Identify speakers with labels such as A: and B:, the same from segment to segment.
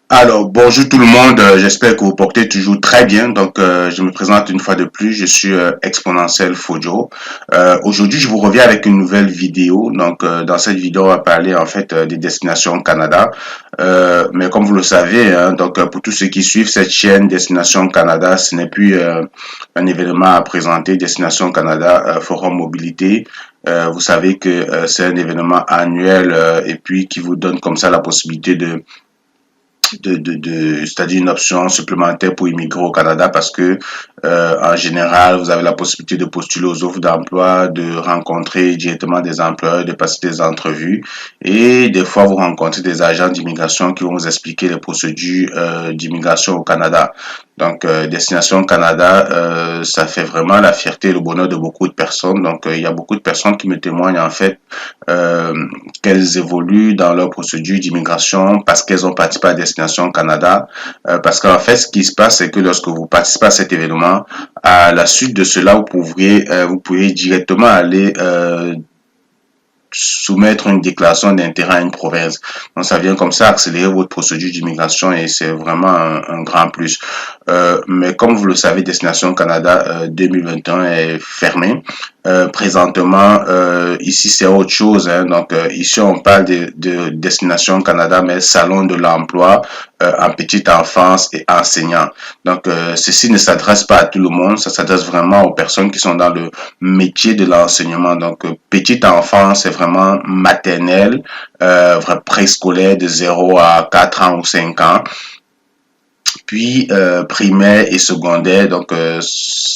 A: Alors, bonjour tout le monde, j'espère que vous portez toujours très bien. Je me présente une fois de plus, je suis Exponentiel Fojo. Aujourd'hui, je vous reviens avec une nouvelle vidéo. Dans cette vidéo, on va parler en fait des destinations Canada. Mais comme vous le savez, hein, pour tous ceux qui suivent cette chaîne Destination Canada, ce n'est plus un événement à présenter. Destination Canada Forum Mobilité. Vous savez que c'est un événement annuel et puis qui vous donne comme ça la possibilité c'est-à-dire une option supplémentaire pour immigrer au Canada parce que en général, vous avez la possibilité de postuler aux offres d'emploi, de rencontrer directement des employeurs, de passer des entrevues et des fois vous rencontrez des agents d'immigration qui vont vous expliquer les procédures d'immigration au Canada. Destination Canada, ça fait vraiment la fierté et le bonheur de beaucoup de personnes. Il y a beaucoup de personnes qui me témoignent en fait euh, qu'elles évoluent dans leur procédure d'immigration parce qu'elles ont participé à Destination Canada. Parce qu'en fait, ce qui se passe, c'est que lorsque vous participez à cet événement, à la suite de cela, vous pourriez directement aller soumettre une déclaration d'intérêt à une province. Donc, ça vient comme ça accélérer votre procédure d'immigration et c'est vraiment un grand plus. Mais comme vous le savez, Destination Canada 2021 est fermé. Présentement, ici, c'est autre chose. Hein. Ici, on parle de Destination Canada, mais Salon de l'emploi en petite enfance et enseignants. Ceci ne s'adresse pas à tout le monde. Ça s'adresse vraiment aux personnes qui sont dans le métier de l'enseignement. Petite enfance, c'est vraiment maternelle, préscolaire de 0 à 4 ans ou 5 ans. Puis primaire et secondaire,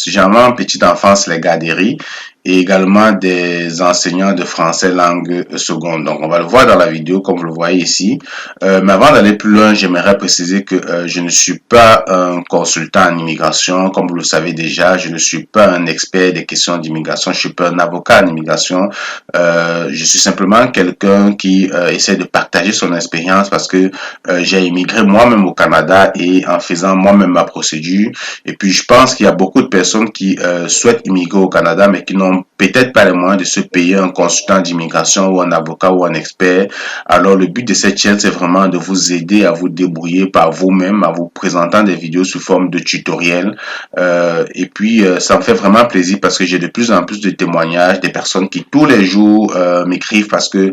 A: généralement en petite enfance, les garderies et également des enseignants de français langue seconde. Donc, on va le voir dans la vidéo, comme vous le voyez ici. Mais avant d'aller plus loin, j'aimerais préciser que je ne suis pas un consultant en immigration. Comme vous le savez déjà, je ne suis pas un expert des questions d'immigration. Je suis pas un avocat en immigration. Je suis simplement quelqu'un qui essaie de partager son expérience parce que j'ai immigré moi-même au Canada et en faisant moi-même ma procédure. Et puis, je pense qu'il y a beaucoup de personnes qui souhaitent immigrer au Canada, mais qui n'ont peut-être pas les moyens de se payer un consultant d'immigration ou un avocat ou un expert. Alors, le but de cette chaîne, c'est vraiment de vous aider à vous débrouiller par vous-même, en vous présentant des vidéos sous forme de tutoriels. Ça me fait vraiment plaisir parce que j'ai de plus en plus de témoignages des personnes qui tous les jours m'écrivent parce que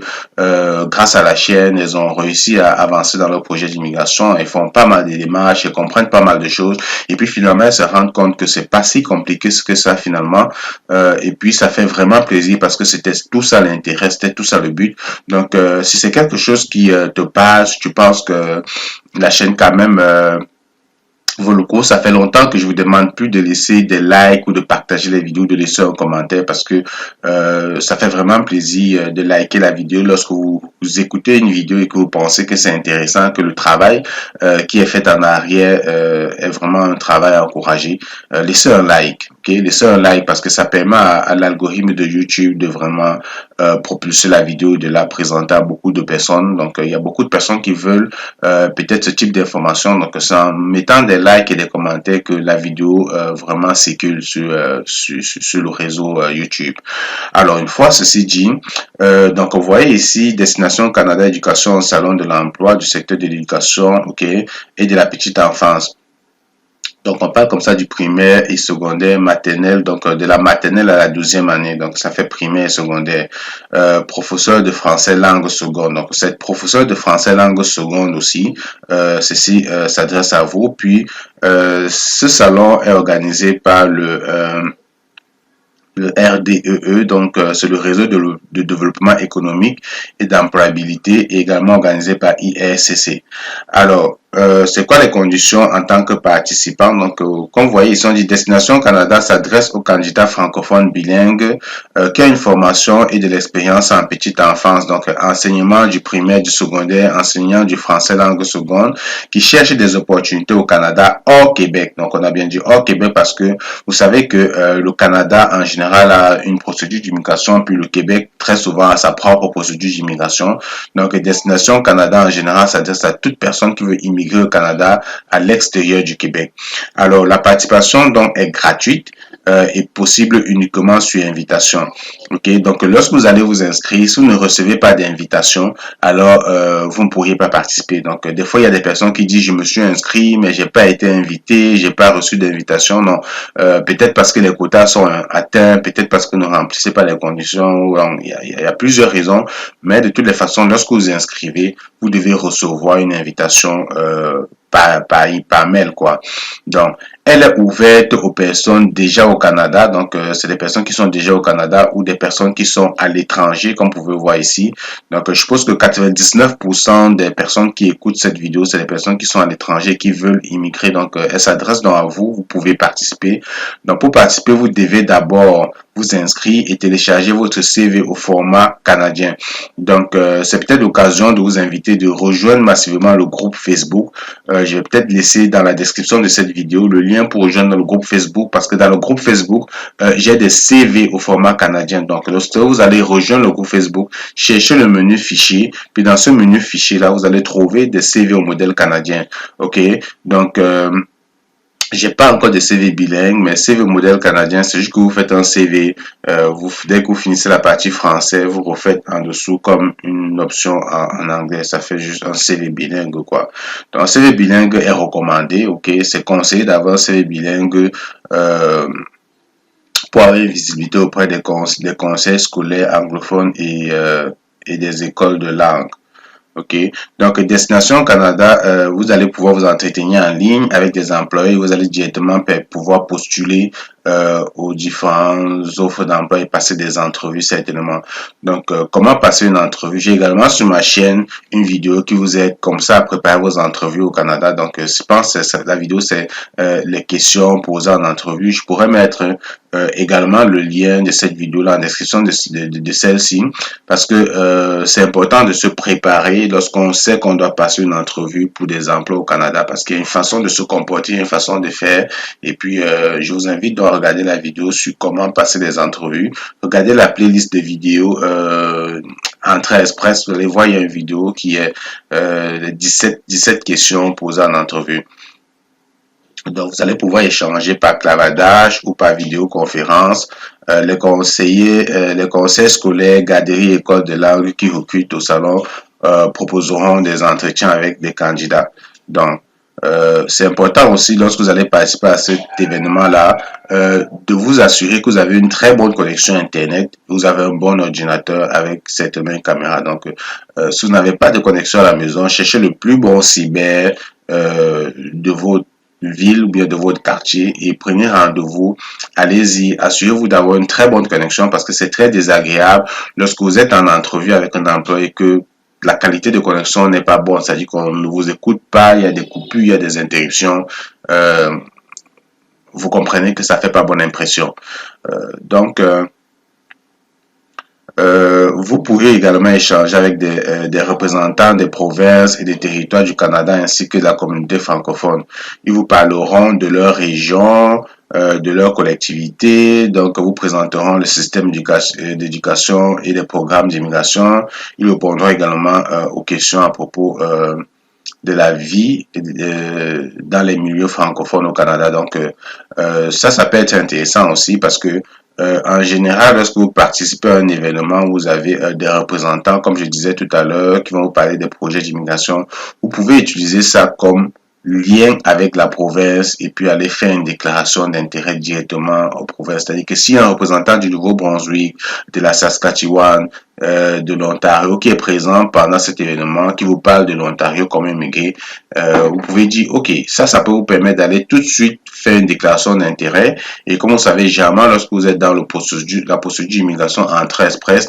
A: grâce à la chaîne, elles ont réussi à avancer dans leur projet d'immigration. Elles font pas mal de démarches, elles comprennent pas mal de choses. Et puis finalement, elles se rendent compte que c'est pas si compliqué que ça finalement. Et puis ça fait vraiment plaisir parce que c'était tout ça l'intérêt, c'était tout ça le but. Si c'est quelque chose qui te passe, tu penses que la chaîne quand même vaut le coup. Ça fait longtemps que je vous demande plus de laisser des likes ou de partager les vidéos, de laisser un commentaire parce que ça fait vraiment plaisir de liker la vidéo lorsque vous écoutez une vidéo et que vous pensez que c'est intéressant, que le travail qui est fait en arrière est vraiment un travail à encourager. Laissez un like, ok? Laissez un like parce que ça permet à l'algorithme de YouTube de vraiment propulser la vidéo, de la présenter à beaucoup de personnes. Il y a beaucoup de personnes qui veulent peut-être ce type d'information. Donc, c'est en mettant des likes et des commentaires que la vidéo vraiment circule sur le réseau YouTube. Alors, une fois ceci dit, vous voyez ici, Destination Canada Éducation, Salon de l'emploi, du secteur de l'éducation, ok, et de la petite enfance. Donc, on parle comme ça du primaire et secondaire, maternelle, de la maternelle à la 12e année. Donc, ça fait primaire et secondaire. Professeur de français langue seconde. Donc, cette professeur de français langue seconde aussi, ceci s'adresse à vous. Puis, ce salon est organisé par le RDEE, c'est le réseau de développement économique et d'employabilité, et également organisé par IRCC. Alors, c'est quoi les conditions en tant que participant? Comme vous voyez, ici on dit Destination Canada s'adresse aux candidats francophones bilingues qui ont une formation et de l'expérience en petite enfance, donc enseignement du primaire, du secondaire, enseignant du français langue seconde, qui cherchent des opportunités au Canada hors Québec. Donc, on a bien dit hors Québec parce que vous savez que le Canada en général a une procédure d'immigration, puis le Québec très souvent à sa propre procédure d'immigration. Donc, Destination Canada, en général, s'adresse à toute personne qui veut immigrer au Canada à l'extérieur du Québec. Alors, la participation, donc, est gratuite est possible uniquement sur invitation. Ok, donc lorsque vous allez vous inscrire, si vous ne recevez pas d'invitation, alors vous ne pourriez pas participer. Donc des fois il y a des personnes qui disent je me suis inscrit mais j'ai pas été invité, j'ai pas reçu d'invitation. Non, peut-être parce que les quotas sont atteints, peut-être parce que vous ne remplissez pas les conditions. Il y a plusieurs raisons, mais de toutes les façons, lorsque vous vous inscrivez, vous devez recevoir une invitation par mail quoi. Donc elle est ouverte aux personnes déjà au Canada, donc c'est des personnes qui sont déjà au Canada ou des personnes qui sont à l'étranger, comme vous pouvez voir ici. Donc je pense que 99% des personnes qui écoutent cette vidéo, c'est des personnes qui sont à l'étranger, qui veulent immigrer. Donc elle s'adresse donc à vous, vous pouvez participer. Donc pour participer, vous devez d'abord vous inscrire et télécharger votre CV au format canadien. Donc c'est peut-être l'occasion de vous inviter de rejoindre massivement le groupe Facebook. Je vais peut-être laisser dans la description de cette vidéo le lien pour rejoindre le groupe Facebook parce que dans le groupe Facebook, j'ai des CV au format canadien. Donc, lorsque vous allez rejoindre le groupe Facebook, cherchez le menu fichier. Puis dans ce menu fichier là, vous allez trouver des CV au modèle canadien. Ok, donc j'ai pas encore de CV bilingue, mais CV modèle canadien, c'est juste que vous faites un CV, dès que vous finissez la partie français, vous refaites en dessous comme une option en anglais, ça fait juste un CV bilingue, quoi. Donc, un CV bilingue est recommandé, ok, c'est conseillé d'avoir un CV bilingue, pour avoir une visibilité auprès des conseils scolaires anglophones et des écoles de langue. Ok, donc Destination Canada, vous allez pouvoir vous entretenir en ligne avec des employés. Vous allez directement pouvoir postuler aux différentes offres d'emploi et passer des entrevues certainement. Donc, comment passer une entrevue? J'ai également sur ma chaîne une vidéo qui vous aide comme ça à préparer vos entrevues au Canada. Donc, je pense que la vidéo, c'est les questions posées en entrevue. Je pourrais mettre également le lien de cette vidéo là en description de celle-ci parce que c'est important de se préparer lorsqu'on sait qu'on doit passer une entrevue pour des emplois au Canada parce qu'il y a une façon de se comporter, une façon de faire et puis je vous invite à regarder la vidéo sur comment passer des entrevues. Regardez la playlist de vidéos Entrée Express, vous allez voir il y a une vidéo qui est 17 questions posées en entrevue. Donc, vous allez pouvoir échanger par clavardage ou par vidéoconférence. Les conseils scolaires, garderies, écoles de langue qui recrutent au salon proposeront des entretiens avec des candidats. Donc, c'est important aussi, lorsque vous allez participer à cet événement-là, de vous assurer que vous avez une très bonne connexion Internet, vous avez un bon ordinateur avec certainement une caméra. Donc, si vous n'avez pas de connexion à la maison, cherchez le plus bon cyber de votre ville ou bien de votre quartier et prenez rendez-vous, allez-y, assurez-vous d'avoir une très bonne connexion parce que c'est très désagréable lorsque vous êtes en entrevue avec un employé que la qualité de connexion n'est pas bonne, c'est-à-dire qu'on ne vous écoute pas, il y a des coupures, il y a des interruptions, vous comprenez que ça fait pas bonne impression. Donc, vous pourrez également échanger avec des représentants des provinces et des territoires du Canada ainsi que de la communauté francophone. Ils vous parleront de leur région, de leur collectivité, donc vous présenteront le système d'éducation et des programmes d'immigration. Ils répondront également aux questions à propos de la vie dans les milieux francophones au Canada. Donc ça peut être intéressant aussi parce que en général, lorsque vous participez à un événement, vous avez des représentants, comme je disais tout à l'heure, qui vont vous parler des projets d'immigration. Vous pouvez utiliser ça comme lien avec la province et puis aller faire une déclaration d'intérêt directement aux provinces. C'est-à-dire que s'il y a un représentant du Nouveau-Brunswick, de la Saskatchewan, de l'Ontario qui est présent pendant cet événement, qui vous parle de l'Ontario comme immigré, vous pouvez dire, OK, ça peut vous permettre d'aller tout de suite faire une déclaration d'intérêt. Et comme vous savez, généralement, lorsque vous êtes dans la procédure d'immigration Entrée Express,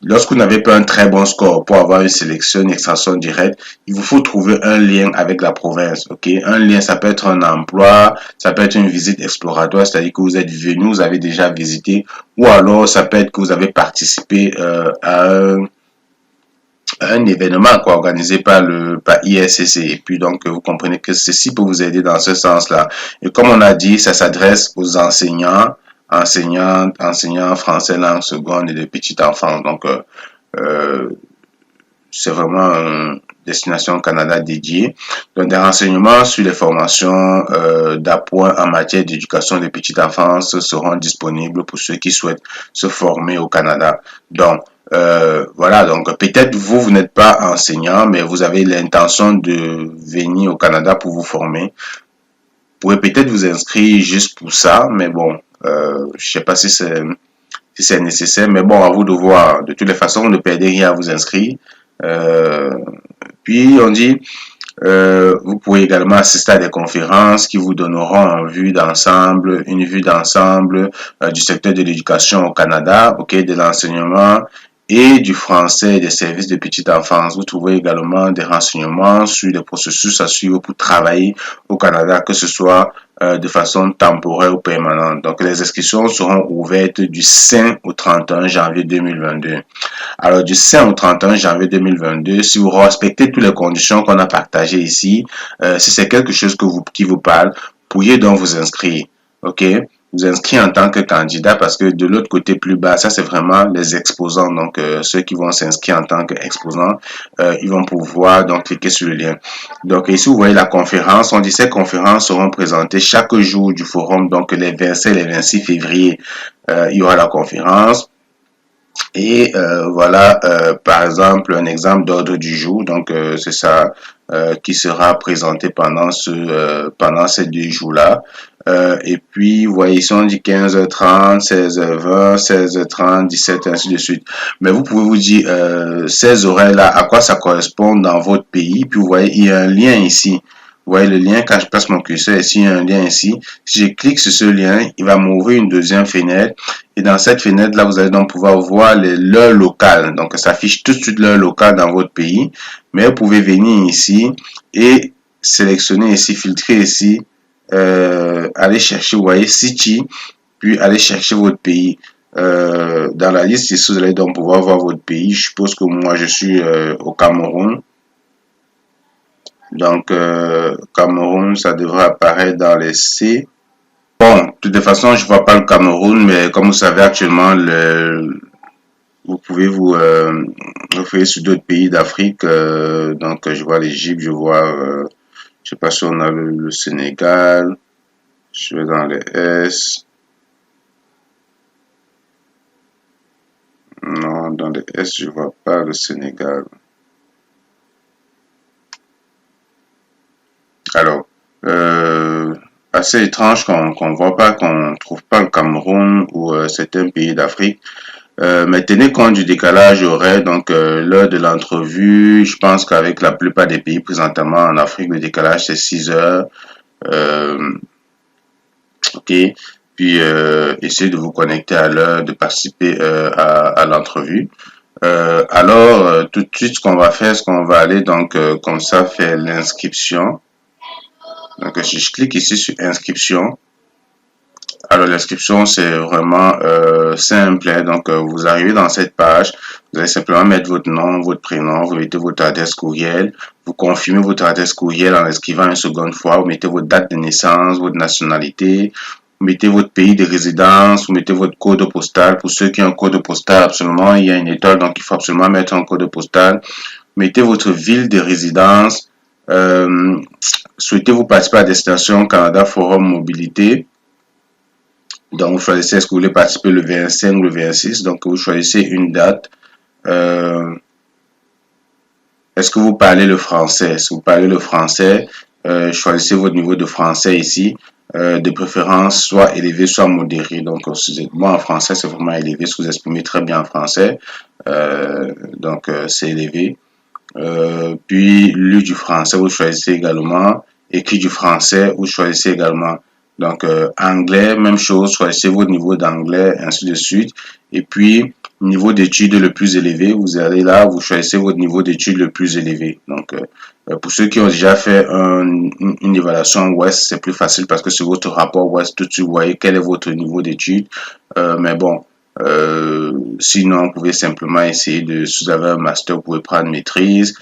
A: lorsque vous n'avez pas un très bon score pour avoir une sélection, une extraction directe, il vous faut trouver un lien avec la province. Ok, un lien, ça peut être un emploi, ça peut être une visite exploratoire, c'est-à-dire que vous êtes venu, vous avez déjà visité, ou alors ça peut être que vous avez participé à un événement quoi, organisé par ISCC. Et puis donc vous comprenez que ceci peut vous aider dans ce sens-là. Et comme on a dit, ça s'adresse aux enseignants, enseignant français langue seconde et de petite enfance. Donc, euh, c'est vraiment une destination Canada dédiée. Donc, des renseignements sur les formations d'appoint en matière d'éducation de petite enfance seront disponibles pour ceux qui souhaitent se former au Canada. Donc, voilà, donc peut-être vous n'êtes pas enseignant, mais vous avez l'intention de venir au Canada pour vous former. Vous pouvez peut-être vous inscrire juste pour ça, mais bon, je sais pas si c'est nécessaire, mais bon, à vous de voir. De toutes les façons, vous ne perdez rien à vous inscrire. Euh, Puis on dit, vous pouvez également assister à des conférences qui vous donneront une vue d'ensemble du secteur de l'éducation au Canada, ok, de l'enseignement et du français et des services de petite enfance. Vous trouvez également des renseignements sur les processus à suivre pour travailler au Canada, que ce soit de façon temporaire ou permanente. Donc, les inscriptions seront ouvertes du 5 au 31 janvier 2022. Alors, du 5 au 31 janvier 2022, si vous respectez toutes les conditions qu'on a partagées ici, si c'est quelque chose qui vous parle, pourriez donc vous inscrire. OK? Vous inscrire en tant que candidat parce que de l'autre côté plus bas, ça c'est vraiment les exposants. Donc, ceux qui vont s'inscrire en tant qu'exposants, ils vont pouvoir donc cliquer sur le lien. Donc, ici, vous voyez la conférence. On dit ces conférences seront présentées chaque jour du forum. Donc, les 27 et les 26 février, il y aura la conférence. Et voilà, par exemple, un exemple d'ordre du jour. Donc, c'est ça qui sera présenté pendant ces 2 jours-là. Et puis, vous voyez ici, on dit 15h30, 16h20, 16h30, 17h, ainsi de suite. Mais vous pouvez vous dire, ces horaires-là, à quoi ça correspond dans votre pays. Puis, vous voyez, il y a un lien ici. Vous voyez le lien, quand je passe mon curseur ici, il y a un lien ici. Si je clique sur ce lien, il va m'ouvrir une deuxième fenêtre. Et dans cette fenêtre-là, vous allez donc pouvoir voir l'heure locale. Donc, ça affiche tout de suite l'heure locale dans votre pays. Mais vous pouvez venir ici et sélectionner ici, filtrer ici, aller chercher, vous voyez, City, puis aller chercher votre pays. Dans la liste ici, vous allez donc pouvoir voir votre pays. Je suppose que moi, je suis au Cameroun. Donc, Cameroun, ça devrait apparaître dans les C. Bon, de toute façon, je vois pas le Cameroun, mais comme vous savez actuellement, vous pouvez vous référer sur d'autres pays d'Afrique. Donc, je vois l'Égypte, je sais pas si on a le Sénégal. Je vais dans les S. Non, dans les S, je vois pas le Sénégal. Alors, assez étrange qu'on voit pas, qu'on trouve pas le Cameroun ou certains pays d'Afrique. Mais tenez compte du décalage horaire, donc l'heure de l'entrevue, je pense qu'avec la plupart des pays présentement en Afrique, le décalage c'est 6 heures. Euh, ok, puis essayez de vous connecter à l'heure, de participer à l'entrevue. Alors, tout de suite, ce qu'on va faire, c'est qu'on va aller donc comme ça faire l'inscription. Donc, si je clique ici sur inscription, alors l'inscription c'est vraiment simple. Hein. Donc, vous arrivez dans cette page, vous allez simplement mettre votre nom, votre prénom, vous mettez votre adresse courriel, vous confirmez votre adresse courriel en inscrivant une seconde fois, vous mettez votre date de naissance, votre nationalité, vous mettez votre pays de résidence, vous mettez votre code postal. Pour ceux qui ont un code postal, absolument, il y a une étoile, donc il faut absolument mettre un code postal. Mettez votre ville de résidence. Souhaitez-vous participer à la destination Canada Forum Mobilité? Donc, vous choisissez est-ce que vous voulez participer le 25 ou le 26. Donc, vous choisissez une date. Est-ce que vous parlez le français? Si vous parlez le français, choisissez votre niveau de français ici. De préférence, soit élevé, soit modéré. Donc, moi, en français, c'est vraiment élevé. Si vous exprimez très bien en français, donc c'est élevé. Puis, lu du français, vous choisissez également. Écrit du français, vous choisissez également. Donc, anglais, même chose, choisissez votre niveau d'anglais, ainsi de suite. Et puis, niveau d'études le plus élevé, vous allez là, vous choisissez votre niveau d'études le plus élevé. Donc, pour ceux qui ont déjà fait une évaluation West, c'est plus facile parce que sur votre rapport West, tout de suite, vous voyez quel est votre niveau d'études. Mais bon, sinon, vous pouvez simplement essayer si vous avez un master, vous pouvez prendre maîtrise.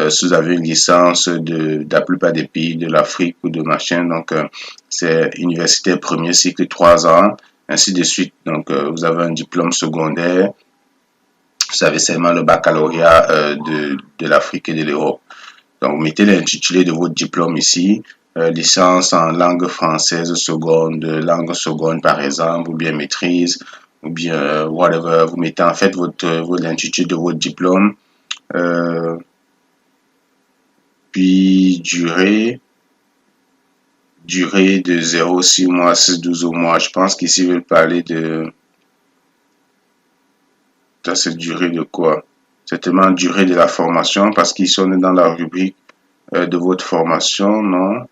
A: Si vous avez une licence de la plupart des pays de l'Afrique ou de machin, donc c'est université premier cycle 3 ans. ainsi de suite. Donc, vous avez un diplôme secondaire, vous avez seulement le baccalauréat de l'Afrique et de l'Europe. Donc, vous mettez l'intitulé de votre diplôme ici, licence en langue française seconde, langue seconde par exemple, ou bien maîtrise, ou bien whatever. Vous mettez en fait l'intitulé de votre diplôme, euh, puis durée de 0, 6 mois, 6, 12 mois. Je pense qu'ici, ils veulent parler de... Ça, c'est durée de quoi? Certainement durée de la formation, parce qu'ils sont dans la rubrique de votre formation, non?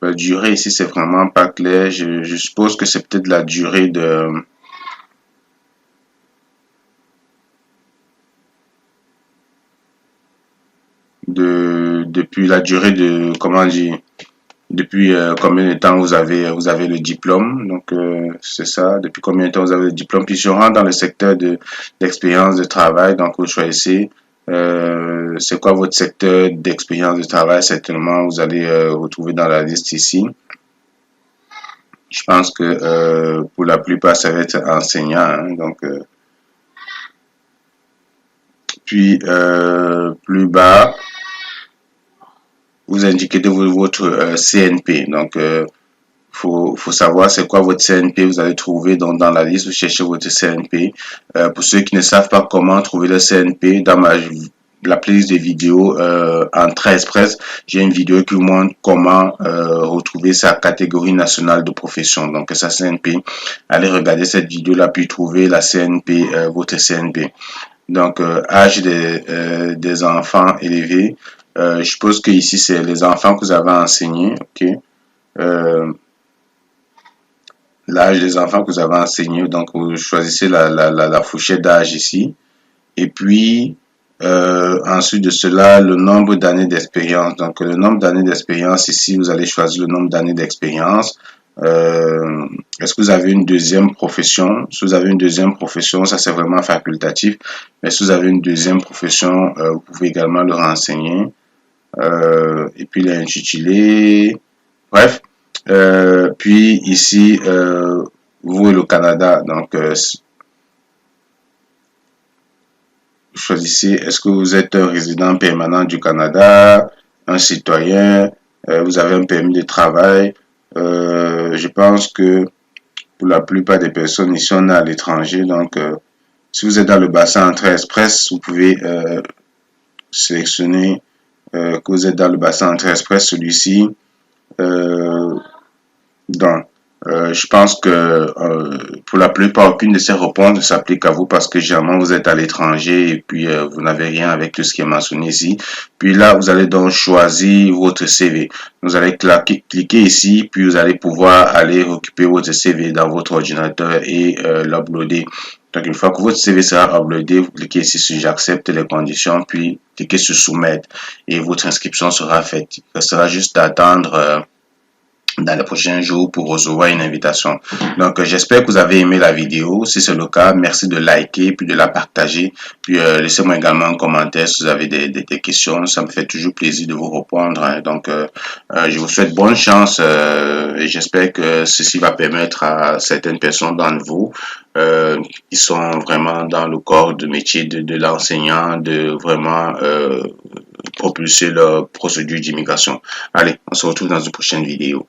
A: La durée ici, c'est vraiment pas clair. Je suppose que c'est peut-être la durée depuis la durée de, comment dire, depuis combien de temps vous avez le diplôme. Donc, c'est ça. Depuis combien de temps vous avez le diplôme. Puis, je rentre dans le secteur d'expérience de travail. Donc, vous choisissez c'est quoi votre secteur d'expérience de travail. Certainement, vous allez retrouver dans la liste ici. Je pense que pour la plupart, ça va être enseignant. Hein, donc, puis, plus bas, vous indiquez de votre CNP. Donc, faut savoir c'est quoi votre CNP. Vous allez trouver dans la liste, vous cherchez votre CNP. Pour ceux qui ne savent pas comment trouver le CNP, dans la playlist des vidéos Entrée Express, j'ai une vidéo qui vous montre comment retrouver sa catégorie nationale de profession, donc sa CNP. Allez regarder cette vidéo là, puis trouver la CNP, votre CNP. Donc, âge des enfants élevés. Je suppose que ici c'est les enfants que vous avez enseignés, ok. Euh, L'âge des enfants que vous avez enseignés, donc vous choisissez la fourchette d'âge ici. Et puis, ensuite de cela, le nombre d'années d'expérience. Donc, le nombre d'années d'expérience, ici, vous allez choisir le nombre d'années d'expérience. Est-ce que vous avez une deuxième profession? Si vous avez une deuxième profession, ça c'est vraiment facultatif. Mais si vous avez une deuxième profession, vous pouvez également le renseigner. Et puis l'intitulé. Bref. Puis ici, vous et le Canada. Donc, choisissez, est-ce que vous êtes un résident permanent du Canada, un citoyen, vous avez un permis de travail. Je pense que pour la plupart des personnes ici, on est à l'étranger. Donc, si vous êtes dans le bassin Entrée Express, vous pouvez sélectionner que vous êtes dans le bassin Entrée Express, celui-ci. Donc, je pense que pour la plupart, aucune de ces réponses ne s'applique à vous parce que généralement vous êtes à l'étranger et puis vous n'avez rien avec tout ce qui est mentionné ici. Puis là, vous allez donc choisir votre CV. Vous allez cliquer ici, puis vous allez pouvoir aller récupérer votre CV dans votre ordinateur et l'uploader. Donc, une fois que votre CV sera uploadé, vous cliquez ici sur j'accepte les conditions, puis cliquez sur soumettre et votre inscription sera faite. Il restera juste à attendre dans les prochains jours pour recevoir une invitation. Donc, j'espère que vous avez aimé la vidéo. Si c'est le cas, merci de liker puis de la partager. Puis, laissez-moi également un commentaire si vous avez des questions. Ça me fait toujours plaisir de vous répondre. Hein. Donc, je vous souhaite bonne chance et j'espère que ceci va permettre à certaines personnes d'entre vous qui sont vraiment dans le corps de métier de l'enseignant de vraiment propulser leur procédure d'immigration. Allez, on se retrouve dans une prochaine vidéo.